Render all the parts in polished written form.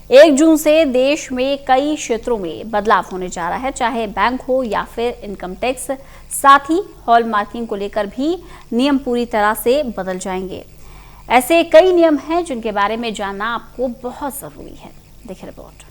1 जून से देश में कई क्षेत्रों में बदलाव होने जा रहा है, चाहे बैंक हो या फिर इनकम टैक्स। साथ ही हॉलमार्किंग को लेकर भी नियम पूरी तरह से बदल जाएंगे। ऐसे कई नियम हैं जिनके बारे में जानना आपको बहुत जरूरी है। देखिए रिपोर्ट।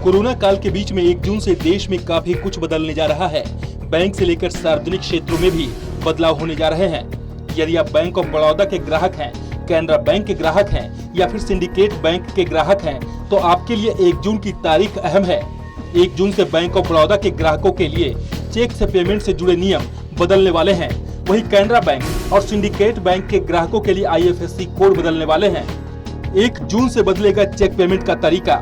कोरोना काल के बीच में 1 जून से देश में काफी कुछ बदलने जा रहा है। बैंक से लेकर सार्वजनिक क्षेत्रों में भी बदलाव होने जा रहे हैं। यदि आप बैंक ऑफ बड़ौदा के ग्राहक हैं, कैनरा बैंक के ग्राहक हैं या फिर सिंडिकेट बैंक के ग्राहक हैं, तो आपके लिए 1 जून की तारीख अहम है। 1 जून से बैंक ऑफ बड़ौदा के ग्राहकों के लिए चेक से पेमेंट से जुड़े नियम बदलने वाले हैं। वहीं कैनरा बैंक और सिंडिकेट बैंक के ग्राहकों के लिए IFSC कोड बदलने वाले हैं। 1 जून से बदलेगा चेक पेमेंट का तरीका।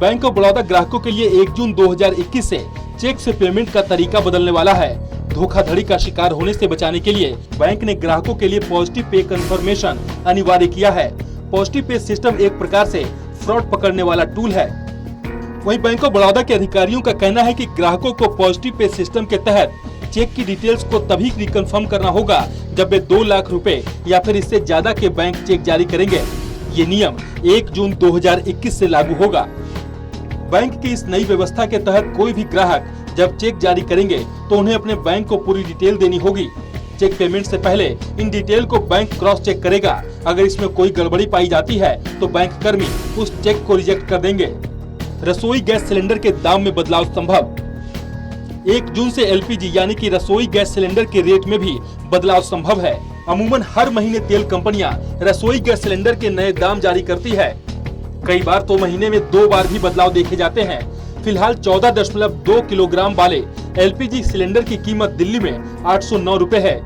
बैंक ऑफ बड़ौदा ग्राहकों के लिए 1 जून 2021 से चेक से पेमेंट का तरीका बदलने वाला है। धोखाधड़ी का शिकार होने से बचाने के लिए बैंक ने ग्राहकों के लिए पॉजिटिव पे कंफर्मेशन अनिवार्य किया है। पॉजिटिव पे सिस्टम एक प्रकार से फ्रॉड पकड़ने वाला टूल है। वहीं बैंक ऑफ बड़ौदा के अधिकारियों का कहना है कि ग्राहकों को पॉजिटिव पे सिस्टम के तहत चेक की डिटेल्स को तभी रिकन्फर्म करना होगा जब वे 2 लाख रुपए या फिर इससे ज्यादा के बैंक चेक जारी करेंगे। ये नियम 1 जून 2021 से लागू होगा। बैंक की इस नई व्यवस्था के तहत कोई भी ग्राहक जब चेक जारी करेंगे तो उन्हें अपने बैंक को पूरी डिटेल देनी होगी। चेक पेमेंट से पहले इन डिटेल को बैंक क्रॉस चेक करेगा। अगर इसमें कोई गड़बड़ी पाई जाती है तो बैंक कर्मी उस चेक को रिजेक्ट कर देंगे। रसोई गैस सिलेंडर के दाम में बदलाव संभव। 1 जून से LPG यानी कि रसोई गैस सिलेंडर के रेट में भी बदलाव संभव है। अमूमन हर महीने तेल कंपनियां रसोई गैस सिलेंडर के नए दाम जारी करती है। कई बार तो महीने में 2 बार भी बदलाव देखे जाते हैं। फिलहाल 14.2 किलोग्राम वाले LPG सिलेंडर की कीमत दिल्ली में 809 रुपए है,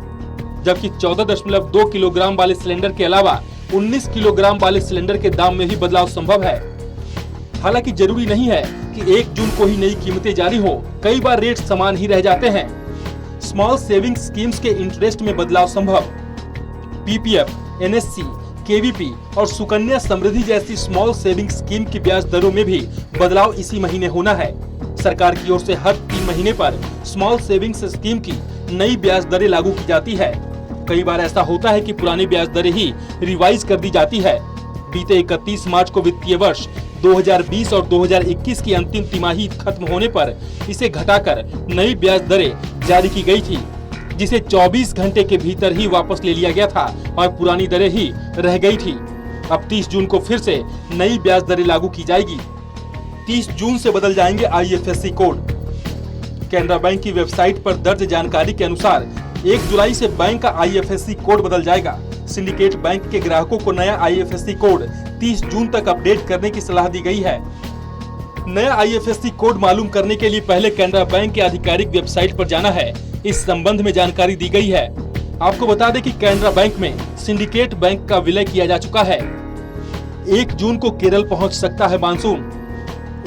जबकि 14.2 किलोग्राम वाले सिलेंडर के अलावा 19 किलोग्राम वाले सिलेंडर के दाम में भी बदलाव संभव है। हालांकि जरूरी नहीं है कि 1 जून को ही नई कीमतें जारी हो, कई बार रेट समान ही रह जाते हैं। स्मॉल सेविंग स्कीम्स के इंटरेस्ट में बदलाव संभव। PPF, NSC, KVP और सुकन्या समृद्धि जैसी स्मॉल सेविंग स्कीम की ब्याज दरों में भी बदलाव इसी महीने होना है। सरकार की ओर से हर 3 महीने पर स्मॉल सेविंग्स स्कीम की नई ब्याज दरें लागू की जाती है। कई बार ऐसा होता है कि पुरानी ब्याज दरें ही रिवाइज कर दी जाती है। बीते 31 मार्च को वित्तीय वर्ष 2020 और 2021 की अंतिम तिमाही खत्म होने पर इसे घटाकर नई ब्याज दरें जारी की गई थी, जिसे 24 घंटे के भीतर ही वापस ले लिया गया था और पुरानी दरें ही रह गई थी। अब 30 जून को फिर से नई ब्याज दरें लागू की जाएगी। 30 जून से बदल जाएंगे IFSC कोड। कैनरा बैंक की वेबसाइट पर दर्ज जानकारी के अनुसार 1 जुलाई से बैंक का IFSC कोड बदल जाएगा। सिंडिकेट बैंक के ग्राहकों को नया IFSC कोड 30 जून तक अपडेट करने की सलाह दी गई है। नया IFSC कोड मालूम करने के लिए पहले कैनरा बैंक की आधिकारिक वेबसाइट पर जाना है। इस संबंध में जानकारी दी गई है। आपको बता दें कि कैनरा बैंक में सिंडिकेट बैंक का विलय किया जा चुका है। 1 जून को केरल पहुंच सकता है मानसून।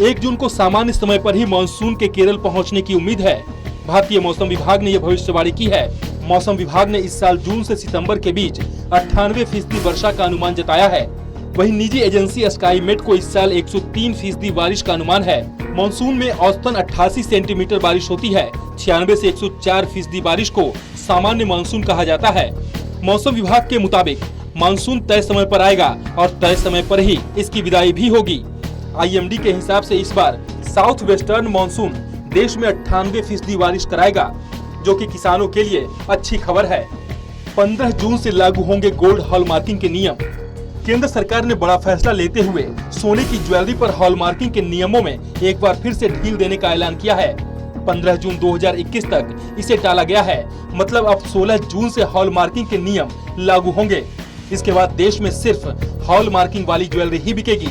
1 जून को सामान्य समय पर ही मानसून के केरल पहुंचने की उम्मीद है। भारतीय मौसम विभाग ने यह भविष्यवाणी की है। मौसम विभाग ने इस साल जून से सितंबर के बीच 98% वर्षा का अनुमान जताया है। वहीं निजी एजेंसी स्काईमेट को इस साल 103% बारिश का अनुमान है। मानसून में औसतन 88 सेंटीमीटर बारिश होती है। 96 से 104% बारिश को सामान्य मानसून कहा जाता है। मौसम विभाग के मुताबिक मानसून तय समय पर आएगा और तय समय पर ही इसकी विदाई भी होगी। IMD के हिसाब से इस बार साउथ वेस्टर्न मानसून देश में 98% बारिश कराएगा, जो कि किसानों के लिए अच्छी खबर है। 15 जून से लागू होंगे गोल्ड हॉलमार्किंग के नियम। केंद्र सरकार ने बड़ा फैसला लेते हुए सोने की ज्वेलरी पर हॉलमार्किंग के नियमों में एक बार फिर से ढील देने का ऐलान किया है। 15 जून 2021 तक इसे टाला गया है। मतलब अब 16 जून से हॉलमार्किंग के नियम लागू होंगे। इसके बाद देश में सिर्फ हॉलमार्किंग वाली ज्वेलरी ही बिकेगी।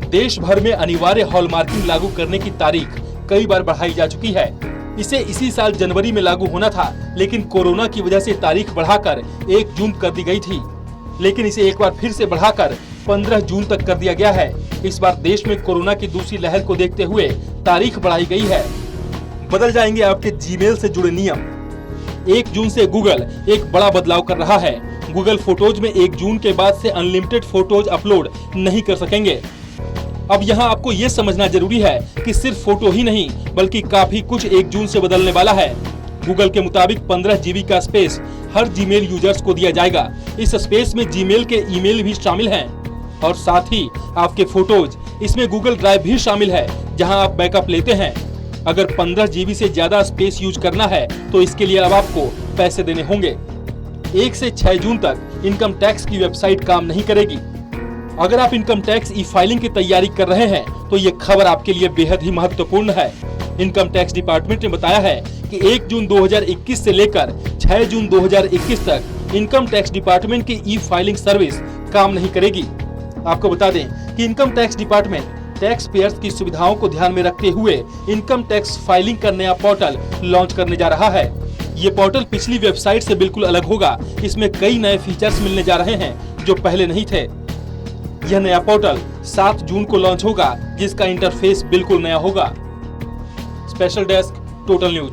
देश भर में अनिवार्य हॉलमार्किंग लागू करने की तारीख कई बार बढ़ाई जा चुकी है। इसे इसी साल जनवरी में लागू होना था, लेकिन कोरोना की वजह से तारीख बढ़ाकर 1 जून कर दी गई थी। लेकिन इसे एक बार फिर से बढ़ाकर 15 जून तक कर दिया गया है। इस बार देश में कोरोना की दूसरी लहर को देखते हुए तारीख बढ़ाई गई है। बदल जाएंगे आपके जीमेल से जुड़े नियम। 1 जून से गूगल एक बड़ा बदलाव कर रहा है। गूगल फोटोज में 1 जून के बाद से अनलिमिटेड फोटोज अपलोड नहीं कर सकेंगे। अब यहाँ आपको ये समझना जरूरी है कि सिर्फ फोटो ही नहीं बल्कि काफी कुछ 1 जून से बदलने वाला है। गूगल के मुताबिक 15 GB का स्पेस हर जीमेल यूजर्स को दिया जाएगा। इस स्पेस में जीमेल के ईमेल भी शामिल हैं और साथ ही आपके फोटोज, इसमें गूगल ड्राइव भी शामिल है जहां आप बैकअप लेते हैं। अगर 15 GB से ज्यादा स्पेस यूज करना है तो इसके लिए अब आपको पैसे देने होंगे। 1 से 6 जून तक इनकम टैक्स की वेबसाइट काम नहीं करेगी। अगर आप इनकम टैक्स ई फाइलिंग की तैयारी कर रहे हैं तो ये खबर आपके लिए बेहद ही महत्वपूर्ण है। इनकम टैक्स डिपार्टमेंट ने बताया है कि 1 जून 2021 से लेकर 6 जून 2021 तक इनकम टैक्स डिपार्टमेंट की ई फाइलिंग सर्विस काम नहीं करेगी। आपको बता दें कि income tax department tax payers की सुविधाओं को ध्यान में रखते हुए इनकम टैक्स फाइलिंग का नया पोर्टल लॉन्च करने जा रहा है। ये पोर्टल पिछली वेबसाइट से बिल्कुल अलग होगा। इसमें कई नए फीचर्स मिलने जा रहे हैं जो पहले नहीं थे। यह नया पोर्टल 7 जून को लॉन्च होगा, जिसका इंटरफेस बिल्कुल नया होगा। Special desk, total news.